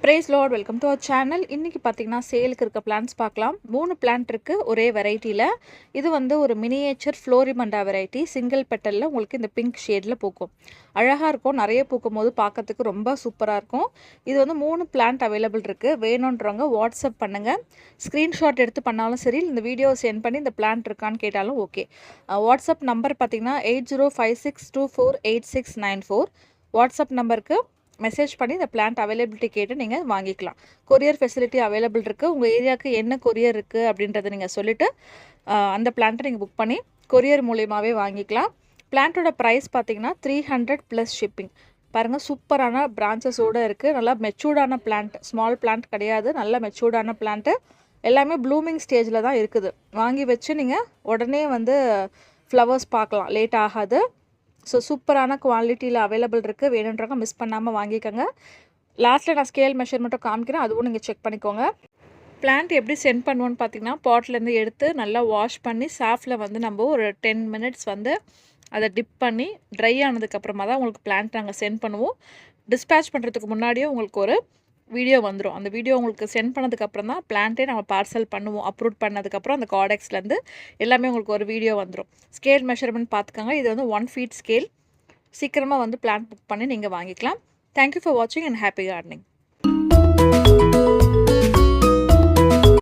Price Lord, welcome to our channel. இன்றைக்கி பார்த்தீங்கன்னா சேலுக்கு இருக்க பிளான்ஸ் பார்க்கலாம். 3 பிளான்ட் இருக்குது ஒரே வெரைட்டியில். இது வந்து ஒரு மினியேச்சர் ஃப்ளோரிமண்டா வெரைட்டி. சிங்கிள் பெட்டலில் உங்களுக்கு இந்த பிங்க் ஷேடில் பூக்கும். அழகாக இருக்கும். நிறைய பூக்கும் போது பார்க்கறதுக்கு ரொம்ப சூப்பராக இருக்கும். இது வந்து 3 பிளான்ட் அவைலபிள் இருக்குது. வேணுன்றவங்க வாட்ஸ்அப் பண்ணுங்கள். ஸ்க்ரீன்ஷாட் எடுத்து பண்ணாலும் சரி, இந்த வீடியோ சென்ட் பண்ணி இந்த பிளான்ட் இருக்கான்னு கேட்டாலும் ஓகே. வாட்ஸ்அப் நம்பர் பார்த்தீங்கன்னா 8056248694. வாட்ஸ்அப் நம்பருக்கு மெசேஜ் பண்ணி இந்த பிளான்ட் அவைலபிலிட்டி கேட்டு நீங்கள் வாங்கிக்கலாம். கொரியர் ஃபெசிலிட்டி அவைலபிள் இருக்குது. உங்கள் ஏரியாவுக்கு என்ன கொரியர் இருக்குது அப்படின்றத நீங்கள் சொல்லிவிட்டு அந்த பிளான்ட்டை நீங்கள் புக் பண்ணி கொரியர் மூலியமாகவே வாங்கிக்கலாம். பிளான்ட்டோட ப்ரைஸ் பார்த்தீங்கன்னா 300 ப்ளஸ் ஷிப்பிங். பாருங்கள், சூப்பரான பிரான்ச்சஸோடு இருக்குது. நல்லா மெச்சூர்டான பிளான்ட், ஸ்மால் பிளான்ட் கிடையாது, நல்ல மெச்சூர்டான பிளான்ட்டு. எல்லாமே ப்ளூமிங் ஸ்டேஜில் தான் இருக்குது. வாங்கி வச்சு நீங்கள் உடனே வந்து ஃப்ளவர்ஸ் பார்க்கலாம், லேட் ஆகாது. ஸோ சூப்பரான குவாலிட்டியில் அவைலபிள் இருக்குது. வேணுன்றவங்க மிஸ் பண்ணாமல் வாங்கிக்கோங்க. லாஸ்ட்டில் நான் ஸ்கேல் மெஷர்மெண்ட்டும் காமிக்கிறேன், அதுவும் நீங்கள் செக் பண்ணிக்கோங்க. பிளான்ட் எப்படி சென்ட் பண்ணுவோன்னு பார்த்தீங்கன்னா, பாட்லேருந்து எடுத்து நல்லா வாஷ் பண்ணி சாஃப்டில் வந்து நம்ம ஒரு 10 மினிட்ஸ் வந்து அதை டிப் பண்ணி ட்ரை ஆனதுக்கப்புறமா தான் உங்களுக்கு பிளான்ட் நாங்கள் சென்ட் பண்ணுவோம். டிஸ்பேச் பண்ணுறதுக்கு முன்னாடியே உங்களுக்கு ஒரு வீடியோ வந்துடும். அந்த வீடியோ உங்களுக்கு சென்ட் பண்ணதுக்கப்புறம் தான் பிளான்ட்டே நம்ம பார்சல் பண்ணுவோம். அப்ரூவ் பண்ணதுக்கப்புறம் அந்த கார்டெக்ஸ்லேருந்து எல்லாமே உங்களுக்கு ஒரு வீடியோ வந்துடும். ஸ்கேல் மெஷர்மெண்ட் பார்த்துக்கோங்க. இது வந்து 1 ஃபீட் ஸ்கேல். சீக்கிரமாக வந்து பிளான்ட் புக் பண்ணி நீங்கள் வாங்கிக்கலாம். தேங்க்யூ ஃபார் வாட்சிங் அண்ட் ஹாப்பி கார்டனிங்.